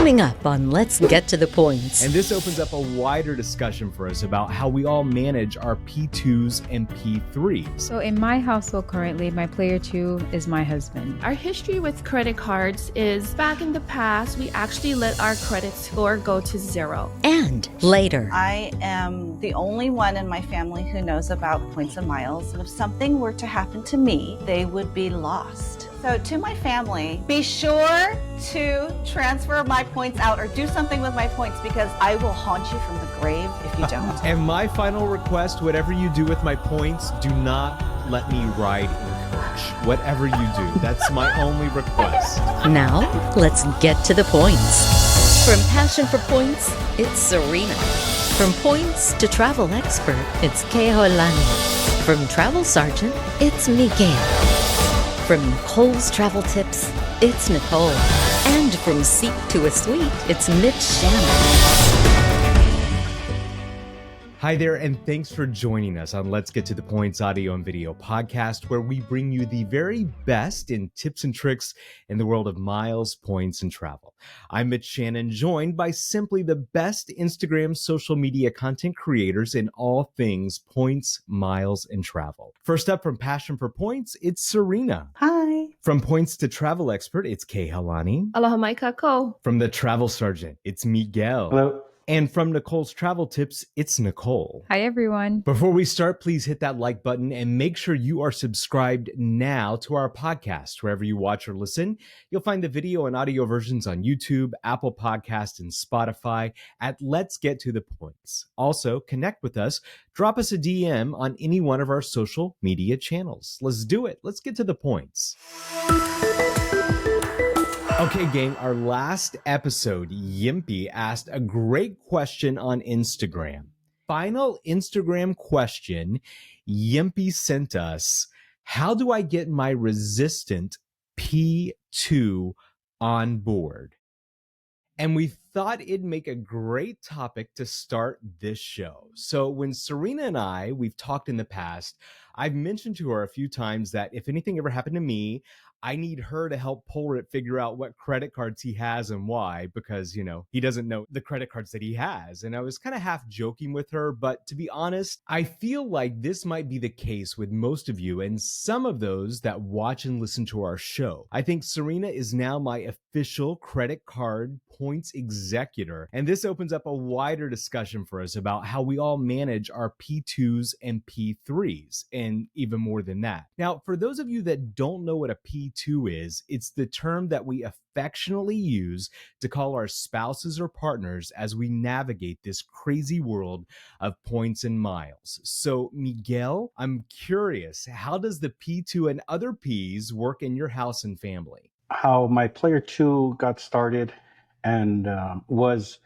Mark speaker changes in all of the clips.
Speaker 1: Coming up on Let's Get to the Points.
Speaker 2: And this opens up a wider discussion for us about how we all manage our P2s and P3s.
Speaker 3: So in my household currently, my player 2 is my husband.
Speaker 4: Our history with credit cards is back in the past, we actually let our credit score go to 0.
Speaker 1: And later.
Speaker 5: I am the only one in my family who knows about points and miles. And if something were to happen to me, they would be lost. So to my family, be sure to transfer my points out or do something with my points because I will haunt you from the grave if you don't.
Speaker 2: And my final request, whatever you do with my points, do not let me ride in coach. Whatever you do, that's my only request.
Speaker 1: Now, let's get to the points. From passion for points, it's Serena. From points to travel expert, it's Kēhaulani. From travel sergeant, it's Miguel. From Nicole's travel tips, it's Nicole. And from seat to a suite, it's Mitch Shannon.
Speaker 2: Hi there, and thanks for joining us on Let's Get to the Points audio and video podcast, where we bring you the very best in tips and tricks in the world of miles, points, and travel. I'm Mitch Shannon, joined by simply the best Instagram social media content creators in all things points, miles, and travel. First up, from Passion for Points, it's Serena.
Speaker 5: Hi.
Speaker 2: From Points to Travel Expert, it's Kēhaulani.
Speaker 4: Aloha mai kako.
Speaker 2: From the Travel Sergeant, it's Miguel.
Speaker 6: Hello.
Speaker 2: And from Nicole's Travel Tips, it's Nicole.
Speaker 3: Hi, everyone.
Speaker 2: Before we start, please hit that like button and make sure you are subscribed now to our podcast. Wherever you watch or listen, you'll find the video and audio versions on YouTube, Apple Podcasts, and Spotify at Let's Get to the Points. Also, connect with us. Drop us a DM on any one of our social media channels. Let's do it. Let's get to the points. Okay, gang, our last episode, Yimpy asked a great question on Instagram. Final Instagram question Yimpy sent us: how do I get my resistant P2 on board? And we thought it'd make a great topic to start this show. So when Serena and we've talked in the past, I've mentioned to her a few times that if anything ever happened to me, I need her to help Polrit figure out what credit cards he has and why, because, you know, he doesn't know the credit cards that he has. And I was kind of half joking with her, but to be honest, I feel like this might be the case with most of you and some of those that watch and listen to our show. I think Serena is now my official credit card points executor, and this opens up a wider discussion for us about how we all manage our P2s and P3s, and even more than that. Now, for those of you that don't know what a P2 is, it's the term that we affectionately use to call our spouses or partners as we navigate this crazy world of points and miles. So, Miguel, I'm curious, how does the P2 and other Ps work in your house and family?
Speaker 6: How my player 2 got started and was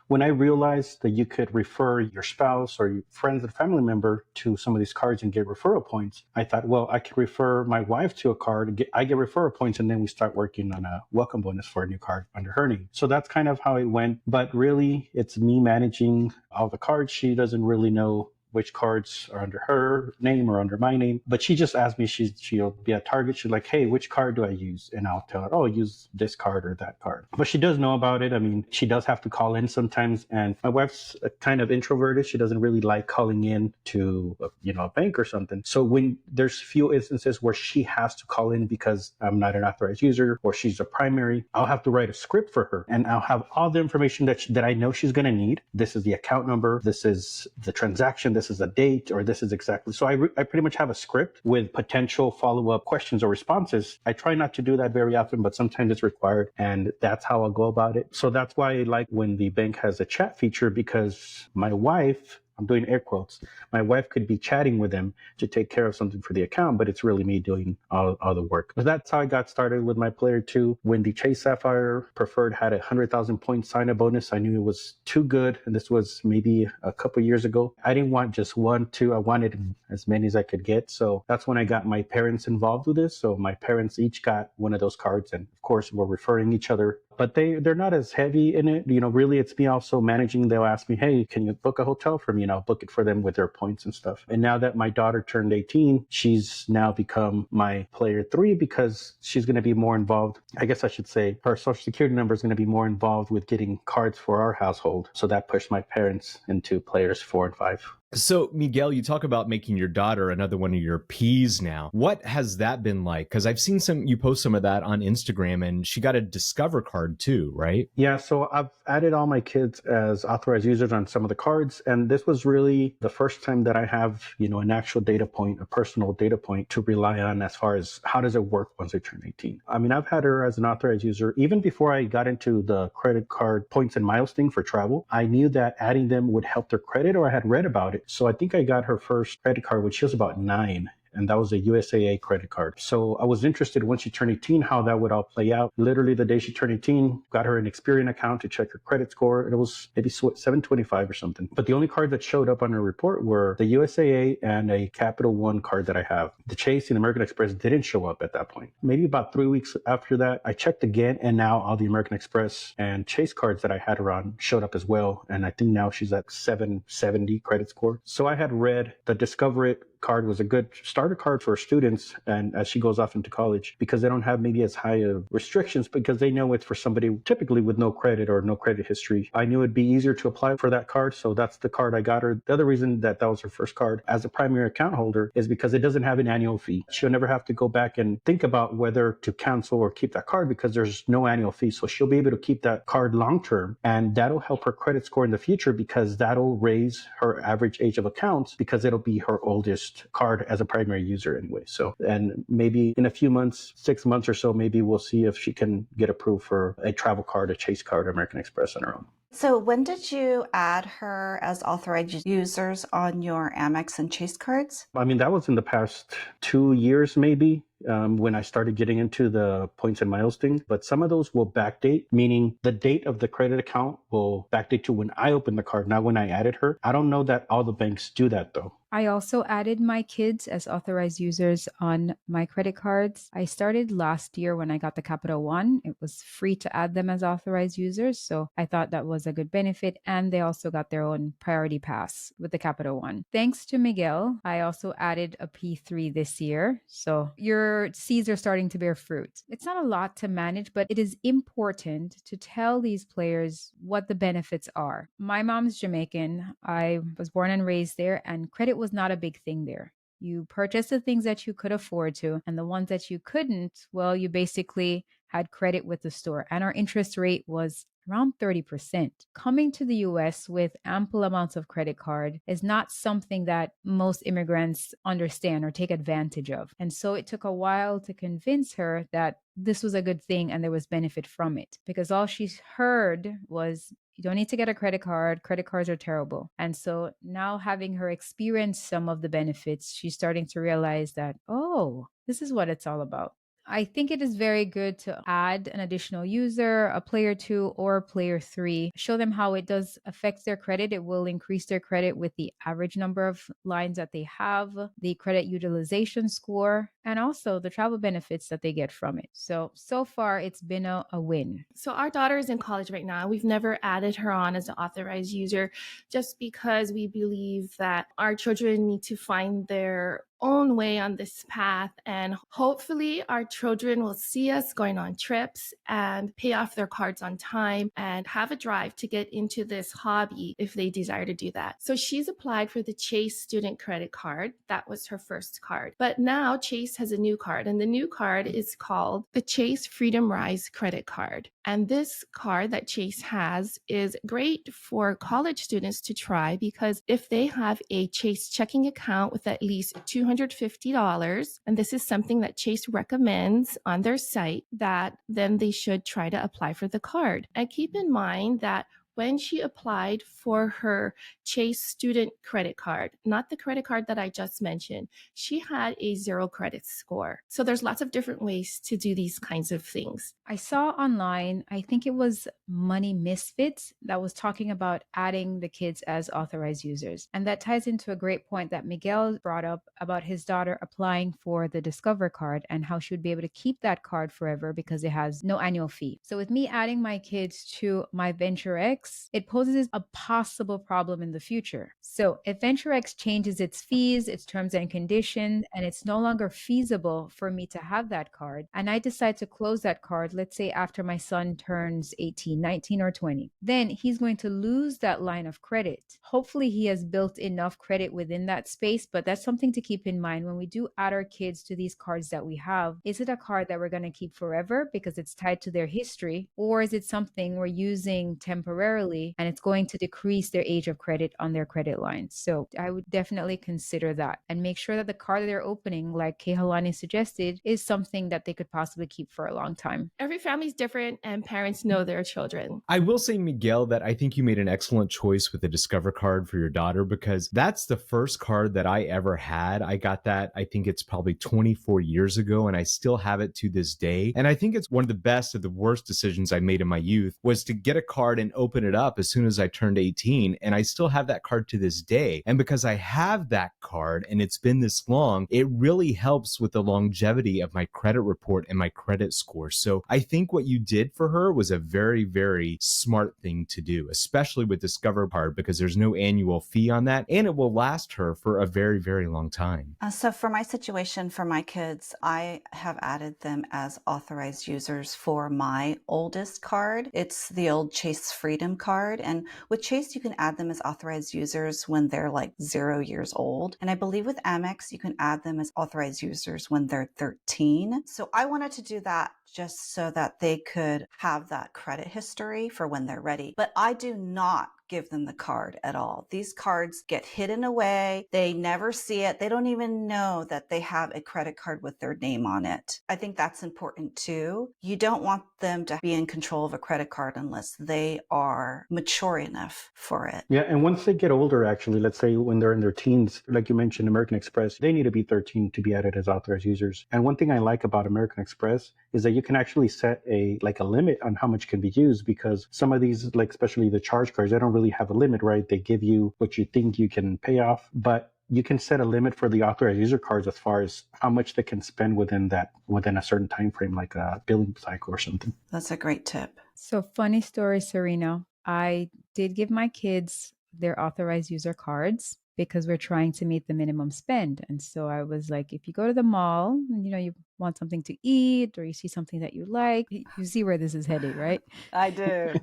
Speaker 6: when I realized that you could refer your spouse or your friends and family member to some of these cards and get referral points. I thought, well, I could refer my wife to a card, I get referral points, and then we start working on a welcome bonus for a new card under her name. So that's kind of how it went. But really, it's me managing all the cards. She doesn't really know which cards are under her name or under my name. But she just asked me, she'll be at Target. She's like, hey, which card do I use? And I'll tell her, oh, use this card or that card. But she does know about it. I mean, she does have to call in sometimes. And my wife's kind of introverted. She doesn't really like calling in to, a bank or something. So when there's few instances where she has to call in because I'm not an authorized user or she's a primary, I'll have to write a script for her. And I'll have all the information that I know she's going to need. This is the account number. This is the transaction. This is a date, or this is exactly. So I pretty much have a script with potential follow-up questions or responses. I try not to do that very often, but sometimes it's required, and that's how I'll go about it. So that's why I like when the bank has a chat feature, because my wife, I'm doing air quotes, my wife could be chatting with them to take care of something for the account, but it's really me doing all the work. But that's how I got started with my player 2. When the Chase Sapphire Preferred had a 100,000 point sign-up bonus, I knew it was too good. And this was maybe a couple years ago. I didn't want just 1, 2. I wanted as many as I could get. So that's when I got my parents involved with this. So my parents each got one of those cards. And of course, we're referring each other but they're not as heavy in it. Really it's me also managing. They'll ask me, hey, can you book a hotel for me? And I'll book it for them with their points and stuff. And now that my daughter turned 18, she's now become my player 3 because she's going to be more involved. I guess I should say her social security number is going to be more involved with getting cards for our household. So that pushed my parents into players 4 and 5.
Speaker 2: So, Miguel, you talk about making your daughter another one of your P's now. What has that been like? Because I've seen you post some of that on Instagram, and she got a Discover card too, right?
Speaker 6: Yeah, so I've added all my kids as authorized users on some of the cards, and this was really the first time that I have, an actual data point, a personal data point to rely on as far as how does it work once they turn 18. I mean, I've had her as an authorized user even before I got into the credit card points and miles thing for travel. I knew that adding them would help their credit, or I had read about it. So I think I got her first credit card when she was about 9. And that was a USAA credit card. So I was interested once she turned 18, how that would all play out. Literally the day she turned 18, got her an Experian account to check her credit score. It was maybe 725 or something. But the only cards that showed up on her report were the USAA and a Capital One card that I have. The Chase and American Express didn't show up at that point. Maybe about 3 weeks after that, I checked again, and now all the American Express and Chase cards that I had her on showed up as well. And I think now she's at 770 credit score. So I had read the Discover It card was a good starter card for students, and as she goes off into college, because they don't have maybe as high of restrictions, because they know it's for somebody typically with no credit or no credit history. I knew it'd be easier to apply for that card, so that's the card I got her. The other reason that was her first card as a primary account holder is because it doesn't have an annual fee. She'll never have to go back and think about whether to cancel or keep that card because there's no annual fee. So she'll be able to keep that card long term, and that'll help her credit score in the future because that'll raise her average age of accounts because it'll be her oldest card as a primary user anyway. So, and maybe in a few months, 6 months or so, maybe we'll see if she can get approved for a travel card, a Chase card, American Express on her own.
Speaker 5: So when did you add her as authorized users on your Amex and Chase cards?
Speaker 6: I mean, that was in the past 2 years, maybe. When I started getting into the points and miles thing, but some of those will backdate, meaning the date of the credit account will backdate to when I opened the card, not when I added her. I don't know that all the banks do that though.
Speaker 3: I also added my kids as authorized users on my credit cards. I started last year when I got the Capital One. It was free to add them as authorized users, so I thought that was a good benefit, and they also got their own priority pass with the Capital One. Thanks to Miguel, I also added a P3 this year, so your seeds are starting to bear fruit. It's not a lot to manage, but it is important to tell these players what the benefits are. My mom's Jamaican. I was born and raised there, and credit was not a big thing there. You purchased the things that you could afford to, and the ones that you couldn't, well, you basically had credit with the store, and our interest rate was around 30%. Coming to the US with ample amounts of credit card is not something that most immigrants understand or take advantage of. And so it took a while to convince her that this was a good thing and there was benefit from it, because all she's heard was, you don't need to get a credit card. Credit cards are terrible. And so now having her experience some of the benefits, she's starting to realize that, oh, this is what it's all about. I think it is very good to add an additional user, a player 2 or a player 3. Show them how it does affect their credit. It will increase their credit with the average number of lines that they have, the credit utilization score, and also the travel benefits that they get from it. So far it's been a win.
Speaker 4: So our daughter is in college right now. We've never added her on as an authorized user just because we believe that our children need to find their own way on this path, and hopefully our children will see us going on trips and pay off their cards on time and have a drive to get into this hobby if they desire to do that. So she's applied for the Chase student credit card. That was her first card, but now Chase has a new card, and the new card is called the Chase Freedom Rise credit card. And this card that Chase has is great for college students to try, because if they have a Chase checking account with at least $250, and this is something that Chase recommends on their site, that then they should try to apply for the card. And keep in mind that when she applied for her Chase student credit card, not the credit card that I just mentioned, she had a 0 credit score. So there's lots of different ways to do these kinds of things.
Speaker 3: I saw online, I think it was Money Misfits that was talking about adding the kids as authorized users. And that ties into a great point that Miguel brought up about his daughter applying for the Discover card and how she would be able to keep that card forever because it has no annual fee. So with me adding my kids to my Venture X, it poses a possible problem in the future. So if Venture X changes its fees, its terms and conditions, and it's no longer feasible for me to have that card, and I decide to close that card, let's say after my son turns 18, 19, or 20, then he's going to lose that line of credit. Hopefully he has built enough credit within that space, but that's something to keep in mind when we do add our kids to these cards that we have. Is it a card that we're going to keep forever because it's tied to their history, or is it something we're using temporarily and it's going to decrease their age of credit on their credit line? So I would definitely consider that and make sure that the card that they're opening, like Kēhaulani suggested, is something that they could possibly keep for a long time.
Speaker 4: Every family is different and parents know their children.
Speaker 2: I will say, Miguel, that I think you made an excellent choice with the Discover card for your daughter, because that's the first card that I ever had. I got that, I think it's probably 24 years ago, and I still have it to this day. And I think it's one of the best of the worst decisions I made in my youth was to get a card and open it up as soon as I turned 18. And I still have that card to this day. And because I have that card and it's been this long, it really helps with the longevity of my credit report and my credit score. So I think what you did for her was a very, very smart thing to do, especially with Discover card, because there's no annual fee on that and it will last her for a very, very long time.
Speaker 5: So for my situation, for my kids, I have added them as authorized users for my oldest card. It's the old Chase Freedom card. And with Chase, you can add them as authorized users when they're like 0 years old. And I believe with Amex, you can add them as authorized users when they're 13. So I wanted to do that just so that they could have that credit history for when they're ready. But I do not give them the card at all. These cards get hidden away. They never see it. They don't even know that they have a credit card with their name on it. I think that's important too. You don't want them to be in control of a credit card unless they are mature enough for it.
Speaker 6: Yeah, and once they get older, actually, let's say when they're in their teens, like you mentioned, American Express, they need to be 13 to be added as authorized users. And one thing I like about American Express is that you can actually set a limit on how much can be used, because some of these, like especially the charge cards, they don't really have a limit, right? They give you what you think you can pay off, but you can set a limit for the authorized user cards as far as how much they can spend within a certain time frame, like a billing cycle or something.
Speaker 5: That's a great tip.
Speaker 3: So funny story, Serena. I did give my kids their authorized user cards because we're trying to meet the minimum spend. And so I was like, if you go to the mall and you want something to eat or you see something that you like, you see where this is headed, right?
Speaker 5: I do.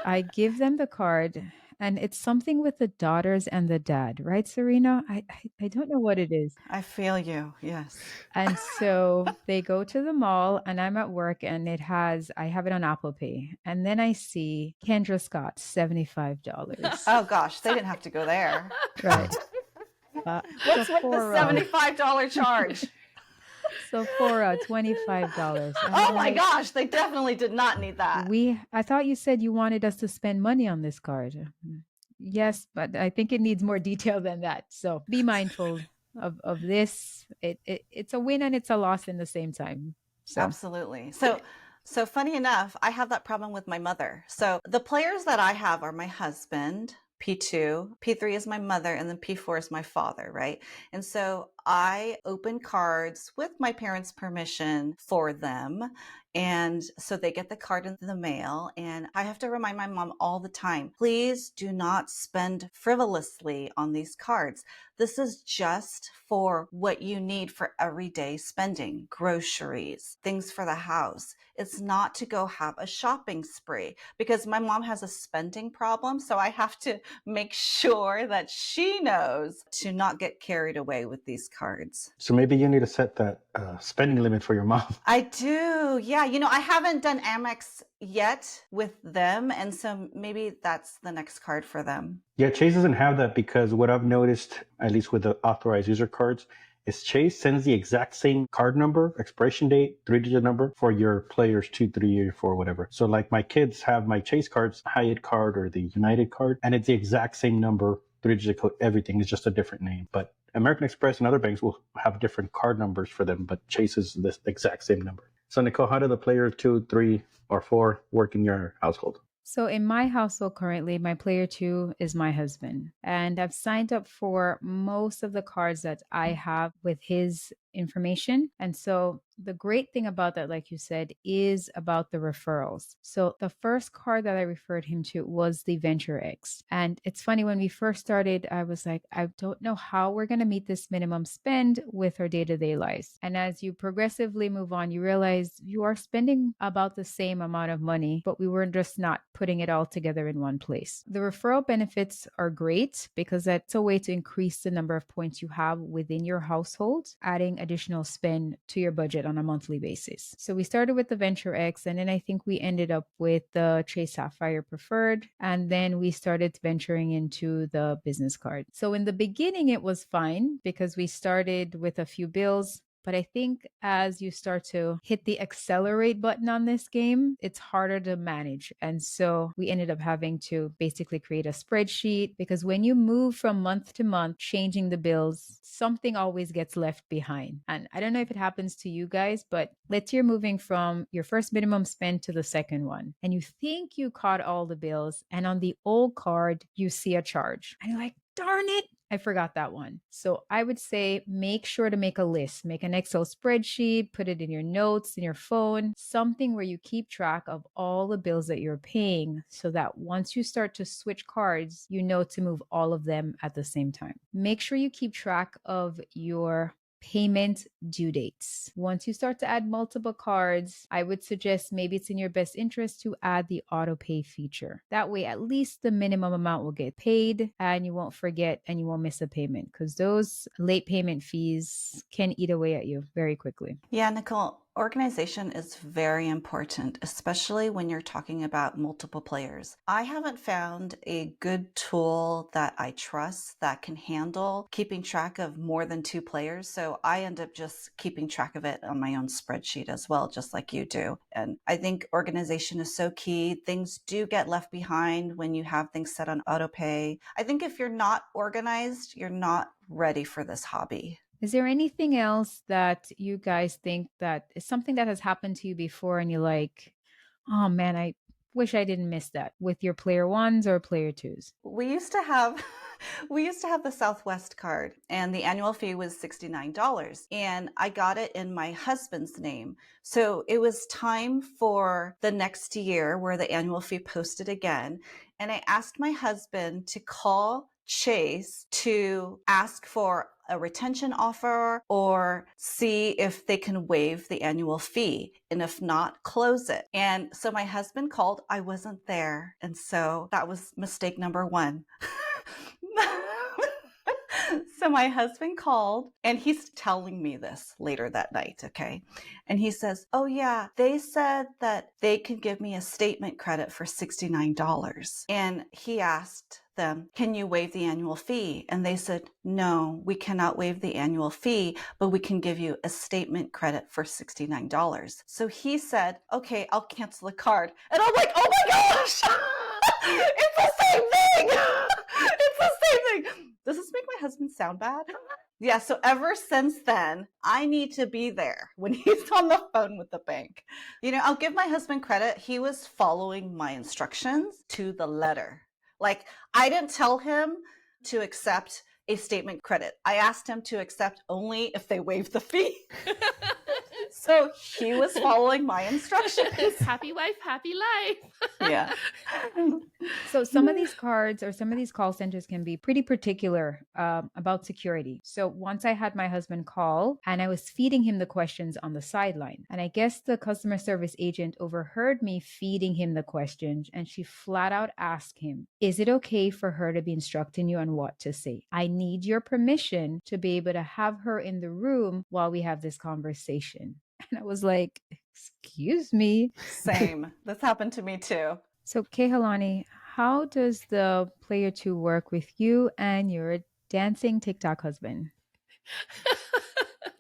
Speaker 3: I give them the card, and it's something with the daughters and the dad, right, Serena? I don't know what it is.
Speaker 5: I feel you. Yes.
Speaker 3: And so they go to the mall and I'm at work and I have it on Autopay. And then I see Kendra Scott, $75.
Speaker 5: Oh gosh, they didn't have to go there.
Speaker 3: Right.
Speaker 5: What's with the $75 charge?
Speaker 3: Sephora, $25.
Speaker 5: Oh my gosh, they definitely did not need that.
Speaker 3: I thought you said you wanted us to spend money on this card. Yes, but I think it needs more detail than that. So be mindful of this. It's a win and it's a loss in the same time. So.
Speaker 5: Absolutely. So funny enough, I have that problem with my mother. So the players that I have are my husband, P2, P3 is my mother, and then P4 is my father, right? And so I open cards with my parents' permission for them. And so they get the card in the mail. And I have to remind my mom all the time, please do not spend frivolously on these cards. This is just for what you need for everyday spending, groceries, things for the house. It's not to go have a shopping spree, because my mom has a spending problem. So I have to make sure that she knows to not get carried away with these cards.
Speaker 6: So maybe you need to set that spending limit for your mom.
Speaker 5: I do. Yeah. I haven't done Amex yet with them. And so maybe that's the next card for them.
Speaker 6: Yeah, Chase doesn't have that, because what I've noticed, at least with the authorized user cards, is Chase sends the exact same card number, expiration date, 3-digit number for your players 2, 3, or 4, whatever. So like my kids have my Chase cards, Hyatt card or the United card, and it's the exact same number, 3-digit code, everything is just a different name. But American Express and other banks will have different card numbers for them, but Chase is the exact same number. So Nicole, how do the players 2, 3, or 4 work in your household?
Speaker 3: So in my household currently, my player two is my husband. And I've signed up for most of the cards that I have with his information. And so the great thing about that, like you said, is about the referrals. So the first card that I referred him to was the Venture X. And it's funny, when we first started, I was like, I don't know how we're going to meet this minimum spend with our day-to-day lives. And as you progressively move on, you realize you are spending about the same amount of money, but we were just not putting it all together in one place. The referral benefits are great because that's a way to increase the number of points you have within your household, adding additional spend to your budget on a monthly basis. So we started with the Venture X, and then I think we ended up with the Chase Sapphire Preferred, and then we started venturing into the business card. So in the beginning, it was fine because we started with a few bills. But I think as you start to hit the accelerate button on this game, it's harder to manage. And so we ended up having to basically create a spreadsheet, because when you move from month to month, changing the bills, something always gets left behind. And I don't know if it happens to you guys, but let's say you're moving from your first minimum spend to the second one, and you think you caught all the bills, and on the old card, you see a charge. And you're like, darn it, I forgot that one. So I would say make sure to make a list, make an Excel spreadsheet, put it in your notes, in your phone, something where you keep track of all the bills that you're paying, so that once you start to switch cards, you know to move all of them at the same time. Make sure you keep track of your payment due dates. Once you start to add multiple cards, I would suggest maybe it's in your best interest to add the Autopay feature. That way, at least the minimum amount will get paid and you won't forget and you won't miss a payment, because those late payment fees can eat away at you very quickly.
Speaker 5: Yeah, Nicole, organization is very important, especially when you're talking about multiple players. I haven't found a good tool that I trust that can handle keeping track of more than 2 players. So I end up just keeping track of it on my own spreadsheet as well, just like you do. And I think organization is so key. Things do get left behind when you have things set on autopay. I think if you're not organized, you're not ready for this hobby.
Speaker 3: Is there anything else that you guys think that is something that has happened to you before and you're like, oh man, I wish I didn't miss that, with your player ones or player twos?
Speaker 5: We used to have the Southwest card, and the annual fee was $69, and I got it in my husband's name. So it was time for the next year where the annual fee posted again, and I asked my husband to call Chase to ask for a retention offer or see if they can waive the annual fee, and if not, close it. And so my husband called. I wasn't there, and so that was mistake number 1. So my husband called, and he's telling me this later that night, okay? And he says, oh yeah, they said that they could give me a statement credit for $69. And he asked them, can you waive the annual fee? And they said, no, we cannot waive the annual fee, but we can give you a statement credit for $69. So he said, okay, I'll cancel the card. And I'm like, oh my gosh, it's the same thing. It's the same thing. Does this make my husband sound bad? Yeah, so ever since then, I need to be there when he's on the phone with the bank. You know, I'll give my husband credit. He was following my instructions to the letter. Like, I didn't tell him to accept a statement credit. I asked him to accept only if they waived the fee. So he was following my instructions.
Speaker 4: Happy wife, happy life.
Speaker 5: Yeah.
Speaker 3: So some of these cards or some of these call centers can be pretty particular about security. So once I had my husband call and I was feeding him the questions on the sideline, and I guess the customer service agent overheard me feeding him the questions, and she flat out asked him, is it okay for her to be instructing you on what to say? I need your permission to be able to have her in the room while we have this conversation. And I was like, excuse me.
Speaker 5: Same. This happened to me too.
Speaker 3: So Kēhaulani, how does the player two work with you and your dancing TikTok husband?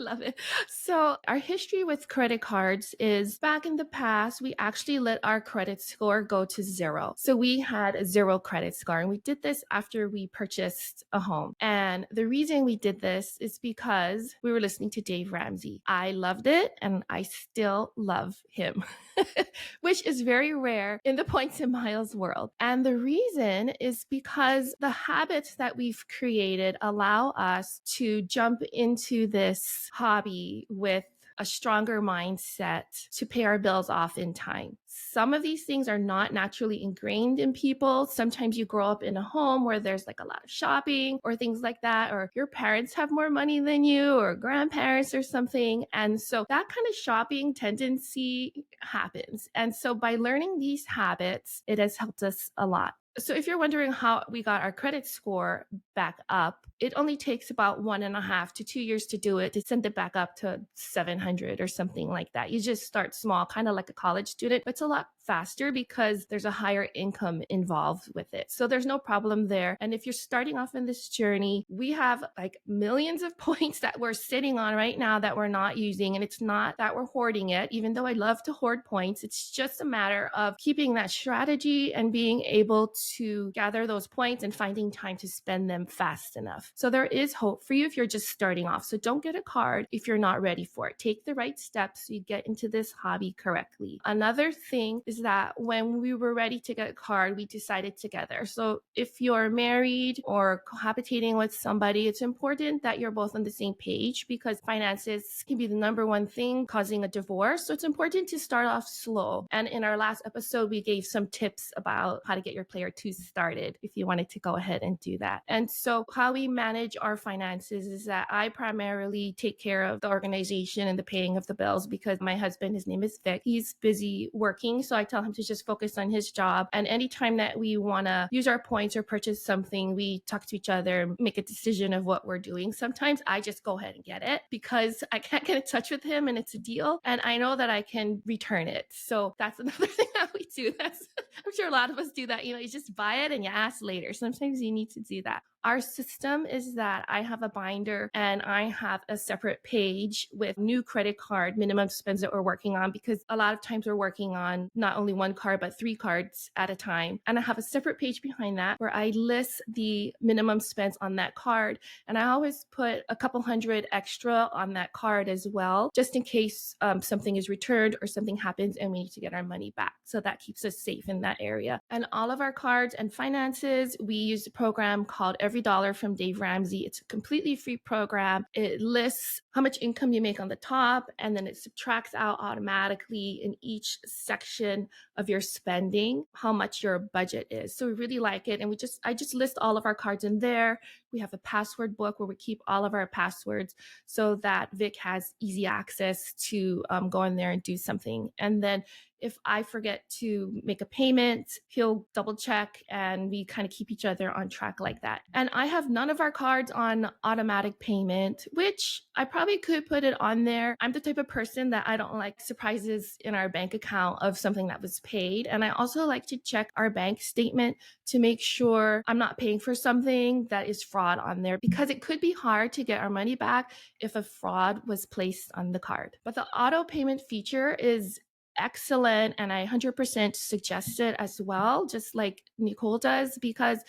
Speaker 4: Love it. So our history with credit cards is back in the past, we actually let our credit score go to 0. So we had a 0 credit score, and we did this after we purchased a home. And the reason we did this is because we were listening to Dave Ramsey. I loved it, and I still love him, which is very rare in the points and miles world. And the reason is because the habits that we've created allow us to jump into this hobby with a stronger mindset to pay our bills off in time. Some of these things are not naturally ingrained in people. Sometimes you grow up in a home where there's like a lot of shopping or things like that, or your parents have more money than you, or grandparents or something. And so that kind of shopping tendency happens. And so by learning these habits, it has helped us a lot. So if you're wondering how we got our credit score back up, it only takes about 1.5 to 2 years to do it, to send it back up to 700 or something like that. You just start small, kind of like a college student, but it's a lot faster because there's a higher income involved with it. So there's no problem there. And if you're starting off in this journey, we have like millions of points that we're sitting on right now that we're not using. And it's not that we're hoarding it, even though I love to hoard points. It's just a matter of keeping that strategy and being able to gather those points and finding time to spend them fast enough. So there is hope for you if you're just starting off. So don't get a card if you're not ready for it. Take the right steps so you get into this hobby correctly. Another thing is that when we were ready to get a card, we decided together. So if you're married or cohabitating with somebody, it's important that you're both on the same page, because finances can be the number one thing causing a divorce. So it's important to start off slow. And in our last episode, we gave some tips about how to get your player 2 started if you wanted to go ahead and do that. And so how we manage our finances is that I primarily take care of the organization and the paying of the bills, because my husband, his name is Vic, he's busy working. So I tell him to just focus on his job. And anytime that we want to use our points or purchase something, we talk to each other, make a decision of what we're doing. Sometimes I just go ahead and get it because I can't get in touch with him and it's a deal. And I know that I can return it. So that's another thing that we do. I'm sure a lot of us do that. You just buy it and you ask later. Sometimes you need to do that. Our system is that I have a binder and I have a separate page with new credit card minimum spends that we're working on, because a lot of times we're working on not only one card, but 3 cards at a time. And I have a separate page behind that where I list the minimum spends on that card. And I always put a couple hundred extra on that card as well, just in case something is returned or something happens and we need to get our money back. So that keeps us safe in that area. And all of our cards and finances, we use a program called EveryDollar from Dave Ramsey. It's a completely free program. It lists how much income you make on the top, and then it subtracts out automatically in each section of your spending how much your budget is. So we really like it. And I just list all of our cards in there. We have a password book where we keep all of our passwords so that Vic has easy access to go in there and do something. And then if I forget to make a payment, he'll double check, and we kind of keep each other on track like that. And I have none of our cards on automatic payment, which I probably could put it on there. I'm the type of person that I don't like surprises in our bank account of something that was paid. And I also like to check our bank statement to make sure I'm not paying for something that is fraud on there, because it could be hard to get our money back if a fraud was placed on the card. But the auto payment feature is excellent, and I 100% suggest it as well, just like Nicole does, because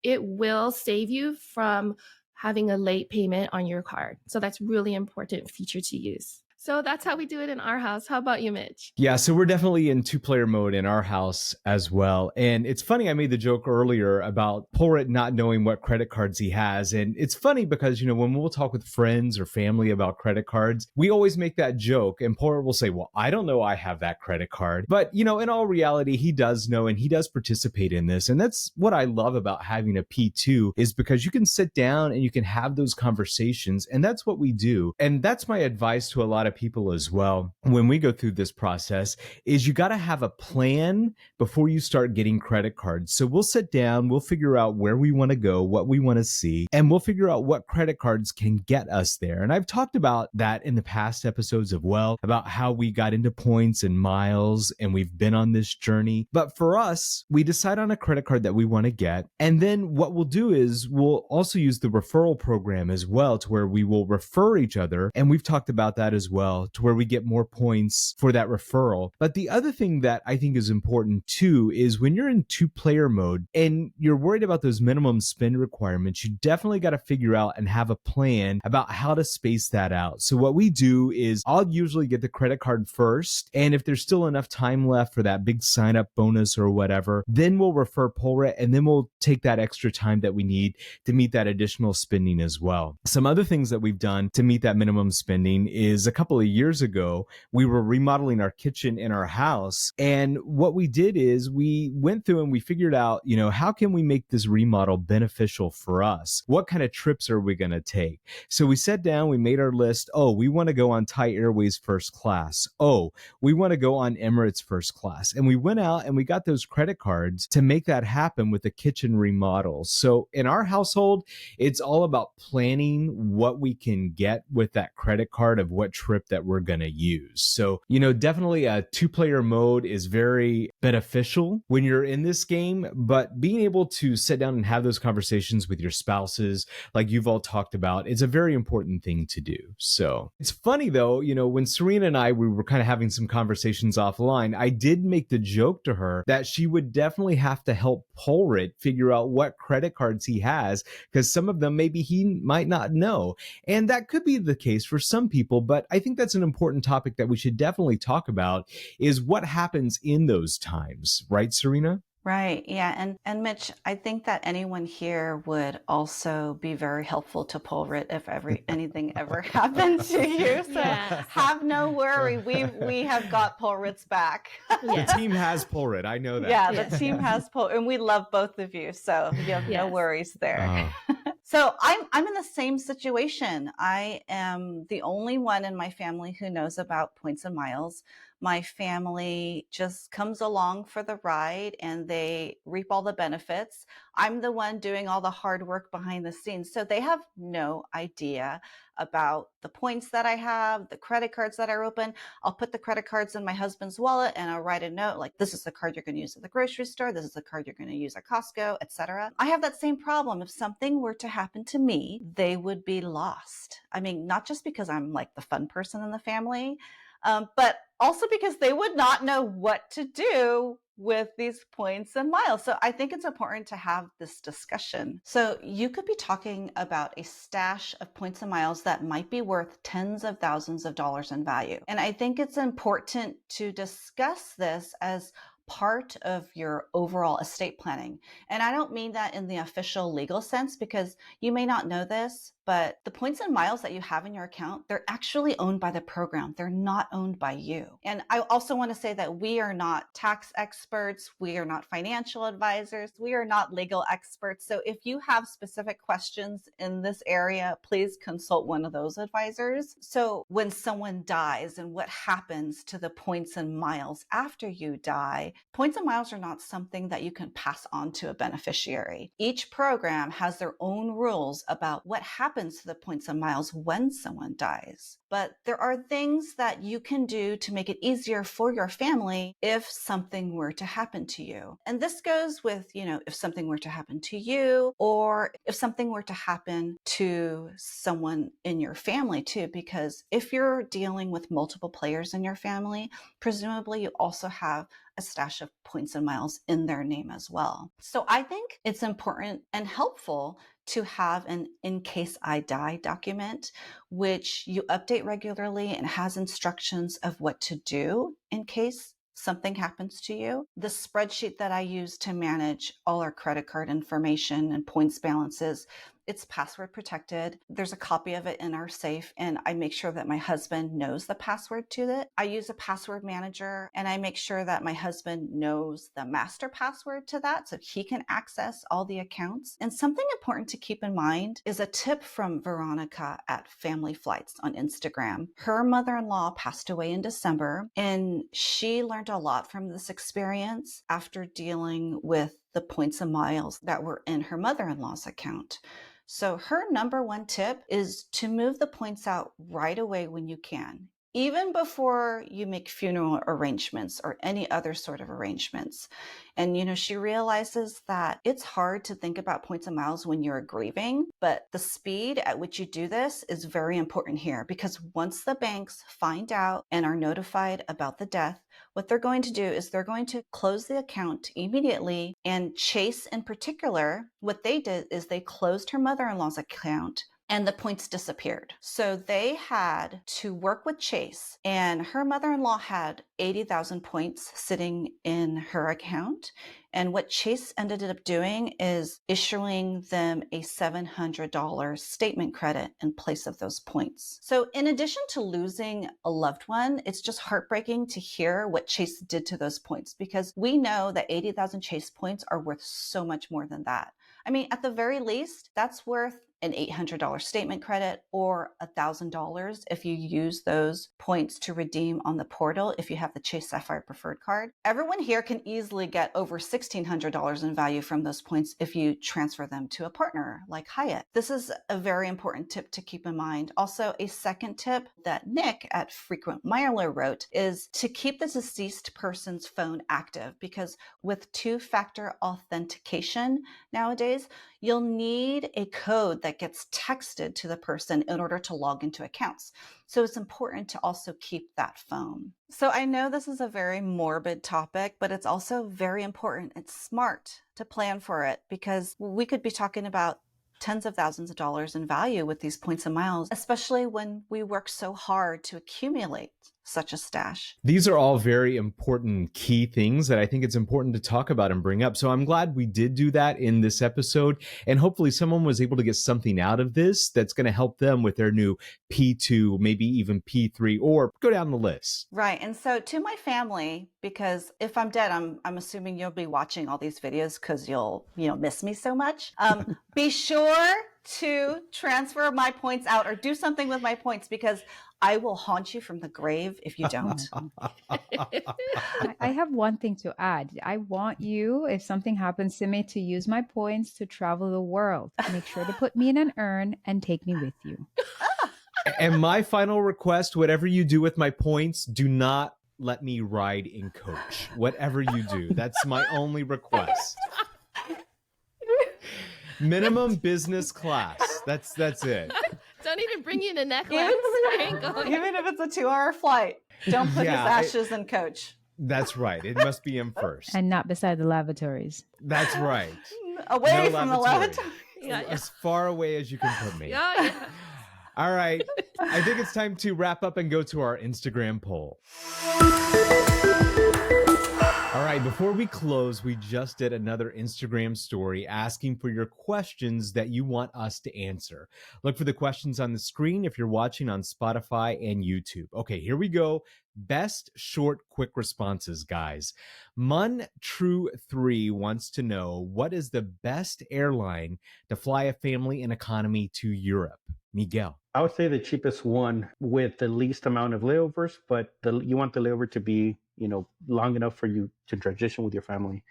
Speaker 4: it will save you from having a late payment on your card. So that's really important feature to use. So that's how we do it in our house. How about you, Mitch?
Speaker 2: Yeah, so we're definitely in 2-player mode in our house as well. And it's funny, I made the joke earlier about Porrit not knowing what credit cards he has. And it's funny because, when we'll talk with friends or family about credit cards, we always make that joke. And Porrit will say, well, I don't know I have that credit card. But, in all reality, he does know, and he does participate in this. And that's what I love about having a P2, is because you can sit down and you can have those conversations. And that's what we do. And that's my advice to a lot of people as well when we go through this process is you got to have a plan before you start getting credit cards. So we'll sit down, we'll figure out where we want to go, what we want to see, and we'll figure out what credit cards can get us there. And I've talked about that in the past episodes as well, about how we got into points and miles and we've been on this journey. But for us, we decide on a credit card that we want to get. And then what we'll do is we'll also use the referral program as well, to where we will refer each other. And we've talked about that as well, to where we get more points for that referral. But the other thing that I think is important too is when you're in two-player mode and you're worried about those minimum spend requirements, you definitely got to figure out and have a plan about how to space that out. So what we do is I'll usually get the credit card first. And if there's still enough time left for that big sign-up bonus or whatever, then we'll refer Polrit, and then we'll take that extra time that we need to meet that additional spending as well. Some other things that we've done to meet that minimum spending is a couple of years ago, we were remodeling our kitchen in our house. And what we did is we went through and we figured out, how can we make this remodel beneficial for us? What kind of trips are we going to take? So we sat down, we made our list. Oh, we want to go on Thai Airways first class. Oh, we want to go on Emirates first class. And we went out and we got those credit cards to make that happen with the kitchen remodel. So in our household, it's all about planning what we can get with that credit card of what trip that we're going to use. So, definitely a two-player mode is very beneficial when you're in this game, but being able to sit down and have those conversations with your spouses, like you've all talked about, it's a very important thing to do. So it's funny though, when Serena and I, we were kind of having some conversations offline, I did make the joke to her that she would definitely have to help Polrit figure out what credit cards he has, because some of them maybe he might not know. And that could be the case for some people, but I think that's an important topic that we should definitely talk about, is what happens in those times, right, Serena?
Speaker 5: Right. Yeah. And Mitch, I think that anyone here would also be very helpful to Polrit if anything ever happened to you. So have no worry. We have got Polrit's back.
Speaker 2: The team has Polrit. I know that.
Speaker 5: Yeah, the team has Polrit, and we love both of you. So you have no worries there. So I'm in the same situation. I am the only one in my family who knows about points and miles. My family just comes along for the ride and they reap all the benefits. I'm the one doing all the hard work behind the scenes. So they have no idea about the points that I have, the credit cards that are open. I'll put the credit cards in my husband's wallet and I'll write a note like, this is the card you're going to use at the grocery store. This is the card you're going to use at Costco, etc. I have that same problem. If something were to happen to me, they would be lost. I mean, not just because I'm like the fun person in the family, but also because they would not know what to do with these points and miles. So I think it's important to have this discussion. So you could be talking about a stash of points and miles that might be worth tens of thousands of dollars in value. And I think it's important to discuss this as part of your overall estate planning. And I don't mean that in the official legal sense, because you may not know this, but the points and miles that you have in your account, they're actually owned by the program. They're not owned by you. And I also want to say that we are not tax experts. We are not financial advisors. We are not legal experts. So if you have specific questions in this area, please consult one of those advisors. So when someone dies and what happens to the points and miles after you die, points and miles are not something that you can pass on to a beneficiary. Each program has their own rules about what happens to the points and miles when someone dies. But there are things that you can do to make it easier for your family if something were to happen to you. And this goes with, if something were to happen to you, or if something were to happen to someone in your family too, because if you're dealing with multiple players in your family, presumably you also have a stash of points and miles in their name as well. So I think it's important and helpful to have an in case I die document, which you update regularly and has instructions of what to do in case something happens to you. The spreadsheet that I use to manage all our credit card information and points balances It's password protected. There's a copy of it in our safe, and I make sure that my husband knows the password to it. I use a password manager, and I make sure that my husband knows the master password to that so he can access all the accounts. And something important to keep in mind is a tip from Veronica at Family Flights on Instagram. Her mother-in-law passed away in December, and she learned a lot from this experience after dealing with the points and miles that were in her mother-in-law's account. So her number one tip is to move the points out right away when you can, even before you make funeral arrangements or any other sort of arrangements. And, she realizes that it's hard to think about points and miles when you're grieving, but the speed at which you do this is very important here, because once the banks find out and are notified about the death, what they're going to do is they're going to close the account immediately. And Chase in particular, what they did is they closed her mother-in-law's account and the points disappeared. So they had to work with Chase, and her mother-in-law had 80,000 points sitting in her account. And what Chase ended up doing is issuing them a $700 statement credit in place of those points. So in addition to losing a loved one, it's just heartbreaking to hear what Chase did to those points, because we know that 80,000 Chase points are worth so much more than that. I mean, at the very least, that's worth an $800 statement credit or $1,000 if you use those points to redeem on the portal if you have the Chase Sapphire Preferred card. Everyone here can easily get over $1,600 in value from those points if you transfer them to a partner like Hyatt. This is a very important tip to keep in mind. Also, a second tip that Nick at Frequent Miler wrote is to keep the deceased person's phone active, because with two-factor authentication nowadays, you'll need a code that gets texted to the person in order to log into accounts. So it's important to also keep that phone. So I know this is a very morbid topic, but it's also very important. It's smart to plan for it, because we could be talking about tens of thousands of dollars in value with these points and miles, especially when we work so hard to accumulate such a stash.
Speaker 2: These are all very important key things that I think it's important to talk about and bring up. So I'm glad we did do that in this episode. And hopefully someone was able to get something out of this that's going to help them with their new P2, maybe even P3, or go down the list.
Speaker 5: Right. And so to my family, because if I'm dead, I'm assuming you'll be watching all these videos because you'll miss me so much. Be sure to transfer my points out or do something with my points, because I will haunt you from the grave if you don't.
Speaker 3: I have one thing to add. I want you, if something happens to me, to use my points to travel the world. Make sure to put me in an urn and take me with you.
Speaker 2: And my final request, whatever you do with my points, do not let me ride in coach. Whatever you do, that's my only request. Minimum business class. That's it.
Speaker 4: Don't even bring you in a necklace.
Speaker 5: Even if it's a 2-hour flight, don't put his ashes in coach.
Speaker 2: That's right. It must be him first.
Speaker 3: And not beside the lavatories.
Speaker 2: That's right.
Speaker 5: Away from the lavatory.
Speaker 4: Yeah.
Speaker 2: As far away as you can put me.
Speaker 4: Yeah.
Speaker 2: All right. I think it's time to wrap up and go to our Instagram poll. All right, before we close, we just did another Instagram story asking for your questions that you want us to answer. Look for the questions on the screen if you're watching on Spotify and YouTube. Okay, here we go. Best short, quick responses, guys. Mun True3 wants to know, what is the best airline to fly a family in economy to Europe? Miguel.
Speaker 6: I would say the cheapest one with the least amount of layovers, but you want the layover to be, long enough for you to transition with your family.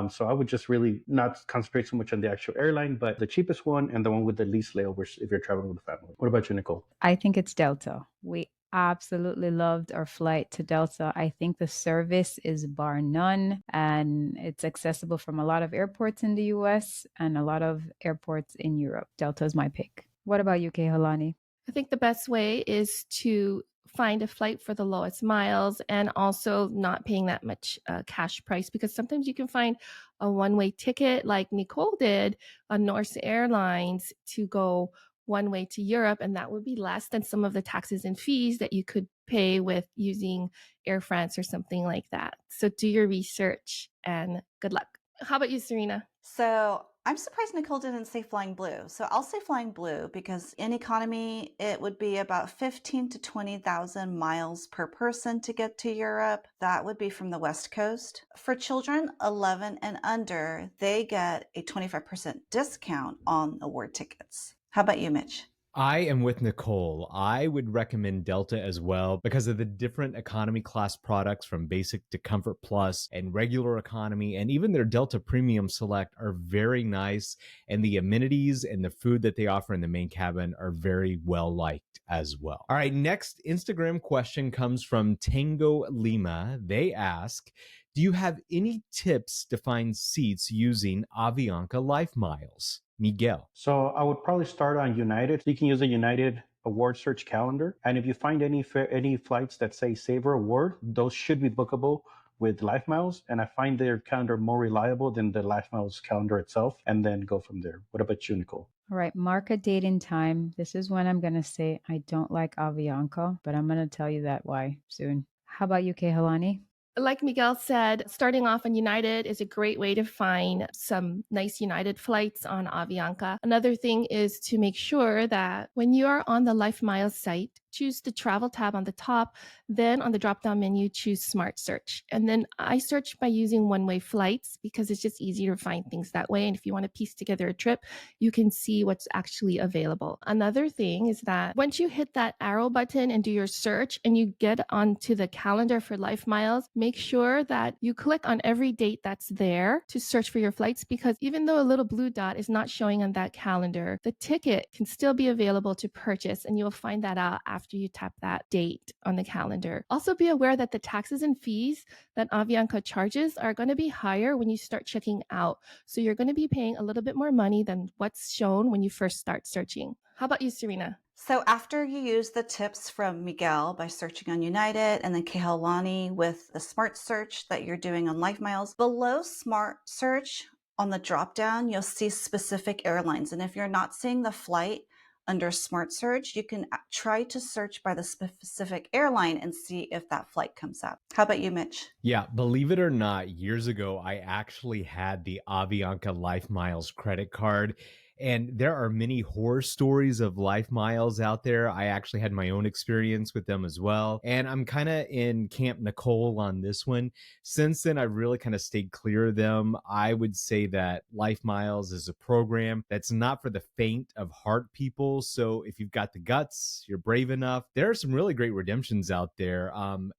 Speaker 6: So I would just really not concentrate so much on the actual airline, but the cheapest one and the one with the least layovers if you're traveling with a family. What about you, Nicole?
Speaker 3: I think it's Delta. We absolutely loved our flight to Delta. I think the service is bar none, and it's accessible from a lot of airports in the US and a lot of airports in Europe. Delta is my pick. What about you, Kēhaulani?
Speaker 4: I think the best way is to find a flight for the lowest miles and also not paying that much cash price, because sometimes you can find a one-way ticket like Nicole did on Norse Airlines to go one way to Europe, and that would be less than some of the taxes and fees that you could pay with using Air France or something like that. So do your research and good luck. How about you, Serena?
Speaker 5: So I'm surprised Nicole didn't say Flying Blue. So I'll say Flying Blue because in economy, it would be about 15 to 20,000 miles per person to get to Europe. That would be from the West Coast. For children 11 and under, they get a 25% discount on award tickets. How about you, Mitch?
Speaker 2: I am with Nicole. I would recommend Delta as well because of the different economy class products from basic to comfort plus and regular economy, and even their Delta Premium Select are very nice. And the amenities and the food that they offer in the main cabin are very well liked as well. All right, next Instagram question comes from Tango Lima. They ask, do you have any tips to find seats using Avianca LifeMiles? Miguel.
Speaker 6: So I would probably start on United. You can use a United award search calendar. And if you find any flights that say Saver Award, those should be bookable with LifeMiles. And I find their calendar more reliable than the LifeMiles calendar itself, and then go from there. What about you, Nicole?
Speaker 3: All right, mark a date and time. This is when I'm going to say I don't like Avianca, but I'm going to tell you that why soon. How about you, Kēhaulani?
Speaker 4: Like Miguel said, starting off on United is a great way to find some nice United flights on Avianca. Another thing is to make sure that when you are on the LifeMiles site, choose the travel tab on the top, then on the drop-down menu, choose Smart Search. And then I search by using one-way flights because it's just easier to find things that way. And if you want to piece together a trip, you can see what's actually available. Another thing is that once you hit that arrow button and do your search and you get onto the calendar for LifeMiles, make sure that you click on every date that's there to search for your flights, because even though a little blue dot is not showing on that calendar, the ticket can still be available to purchase, and you'll find that out after you tap that date on the calendar. Also be aware that the taxes and fees that Avianca charges are going to be higher when you start checking out. So you're going to be paying a little bit more money than what's shown when you first start searching. How about you, Serena?
Speaker 5: So after you use the tips from Miguel by searching on United, and then Kēhaulani with the Smart Search that you're doing on LifeMiles, below Smart Search on the drop down, you'll see specific airlines. And if you're not seeing the flight under Smart Search, you can try to search by the specific airline and see if that flight comes up. How about you, Mitch?
Speaker 2: Yeah, believe it or not, years ago, I actually had the Avianca LifeMiles credit card. And there are many horror stories of LifeMiles out there. I actually had my own experience with them as well. And I'm kind of in Camp Nicole on this one. Since then, I've really kind of stayed clear of them. I would say that LifeMiles is a program that's not for the faint of heart people. So if you've got the guts, you're brave enough, there are some really great redemptions out there.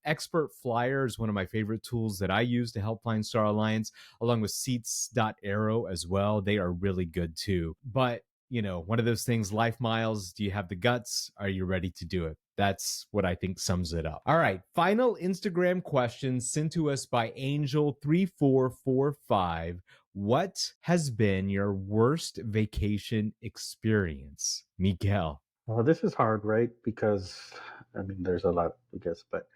Speaker 2: Expert Flyer is one of my favorite tools that I use to help find Star Alliance, along with Seats.Aero as well. They are really good too. But, you know, one of those things, LifeMiles, do you have the guts? Are you ready to do it? That's what I think sums it up. All right. Final Instagram question sent to us by Angel3445. What has been your worst vacation experience? Miguel.
Speaker 6: Well, this is hard, right? Because, I mean, there's a lot, I guess. But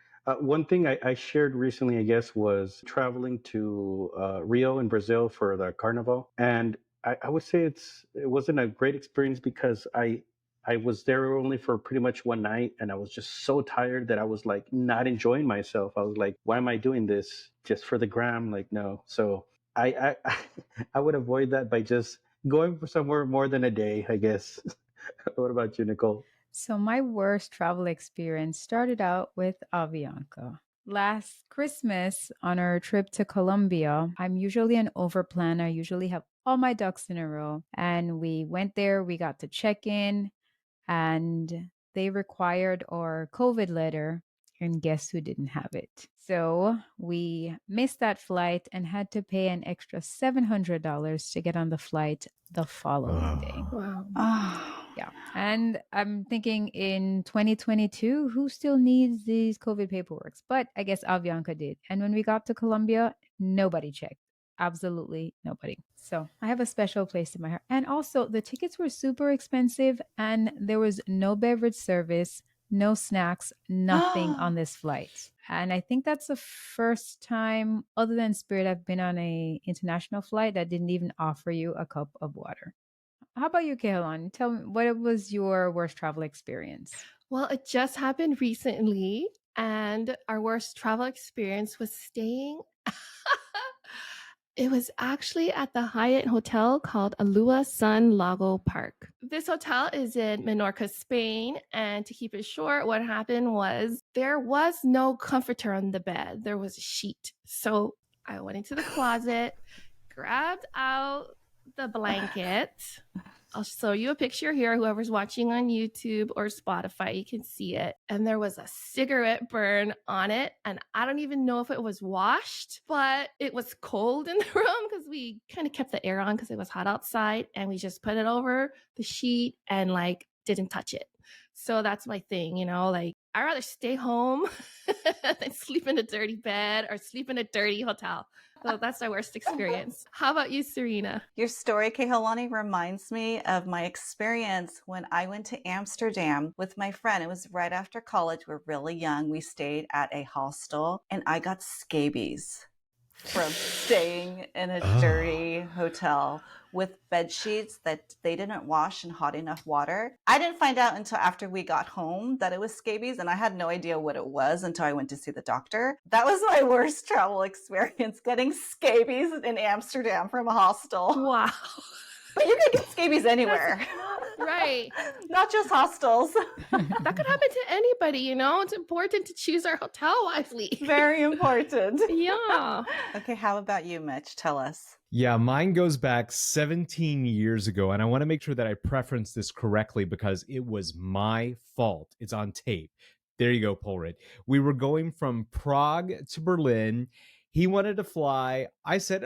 Speaker 6: one thing I shared recently, I guess, was traveling to Rio in Brazil for the Carnival. And I would say it wasn't a great experience because I was there only for pretty much one night, and I was just so tired that I was like not enjoying myself. I was like, why am I doing this just for the gram? Like, no. So I I would avoid that by just going for somewhere more than a day, I guess. What about you, Nicole?
Speaker 3: So my worst travel experience started out with Avianca. Last Christmas on our trip to Colombia, I'm usually an overplanner. I usually have all my ducks in a row. And we went there, we got to check in, and they required our COVID letter. And guess who didn't have it? So we missed that flight and had to pay an extra $700 to get on the flight the following day.
Speaker 4: Wow.
Speaker 3: Yeah. And I'm thinking in 2022, who still needs these COVID paperworks? But I guess Avianca did. And when we got to Colombia, nobody checked. Absolutely nobody. So I have a special place in my heart. And also, the tickets were super expensive and there was no beverage service, no snacks, nothing on this flight. And I think that's the first time, other than Spirit, I've been on a international flight that didn't even offer you a cup of water. How about you, Kēhaulani? Tell me, what was your worst travel experience?
Speaker 4: Well, it just happened recently, and our worst travel experience was staying It was actually at the Hyatt Hotel called Alua Sun Lago Park. This hotel is in Menorca, Spain. And to keep it short, what happened was there was no comforter on the bed. There was a sheet. So I went into the closet, grabbed out the blanket. I'll show you a picture here. Whoever's watching on YouTube or Spotify, you can see it. And there was a cigarette burn on it. And I don't even know if it was washed, but it was cold in the room because we kind of kept the air on because it was hot outside. And we just put it over the sheet and like didn't touch it. So that's my thing, you know, like I'd rather stay home than sleep in a dirty bed or sleep in a dirty hotel. So that's my worst experience. How about you, Serena?
Speaker 5: Your story, Kēhaulani, reminds me of my experience when I went to Amsterdam with my friend. It was right after college. We're really young. We stayed at a hostel and I got scabies from staying in a dirty hotel with bed sheets that they didn't wash in hot enough water. I didn't find out until after we got home that it was scabies, and I had no idea what it was until I went to see the doctor. That was my worst travel experience, getting scabies in Amsterdam from a hostel.
Speaker 4: Wow.
Speaker 5: But you can get scabies anywhere.
Speaker 4: Right.
Speaker 5: Not just hostels.
Speaker 4: That could happen to anybody, you know? It's important to choose our hotel wisely.
Speaker 5: Very important.
Speaker 4: Yeah.
Speaker 5: Okay, how about you, Mitch? Tell us.
Speaker 2: Yeah, mine goes back 17 years ago, and I want to make sure that I preference this correctly because it was my fault. It's on tape. There you go, Polrit. We were going from Prague to Berlin. He wanted to fly. I said,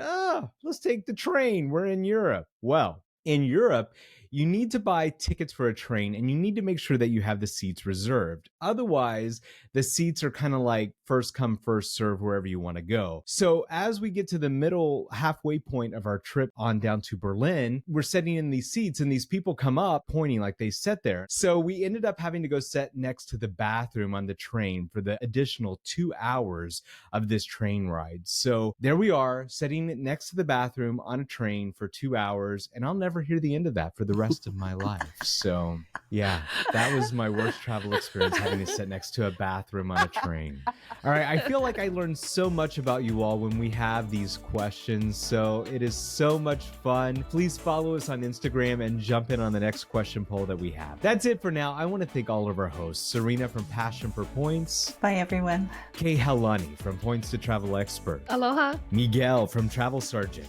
Speaker 2: let's take the train. We're in Europe. Well, in Europe, you need to buy tickets for a train and you need to make sure that you have the seats reserved. Otherwise, the seats are kind of like first come, first serve wherever you want to go. So as we get to the middle halfway point of our trip on down to Berlin, we're sitting in these seats and these people come up pointing like they sat there. So we ended up having to go sit next to the bathroom on the train for the additional 2 hours of this train ride. So there we are sitting next to the bathroom on a train for 2 hours, and I'll never hear the end of that for the rest of my life. So yeah, that was my worst travel experience, having to sit next to a bathroom on a train. All right, I feel like I learned so much about you all when we have these questions, so it is so much fun. Please follow us on Instagram and jump in on the next question poll that we have. That's it for now. I want to thank all of our hosts: Serena from Passion for Points.
Speaker 5: Bye, everyone.
Speaker 2: Kēhaulani from Points to Travel Expert.
Speaker 4: Aloha.
Speaker 2: Miguel from Travel Sergeant.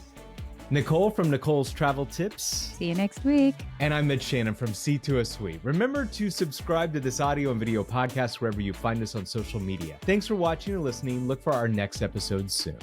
Speaker 2: Nicole from Nicole's Travel Tips.
Speaker 3: See you next week.
Speaker 2: And I'm Mitch Shannon from C2A Suite. Remember to subscribe to this audio and video podcast wherever you find us on social media. Thanks for watching or listening. Look for our next episode soon.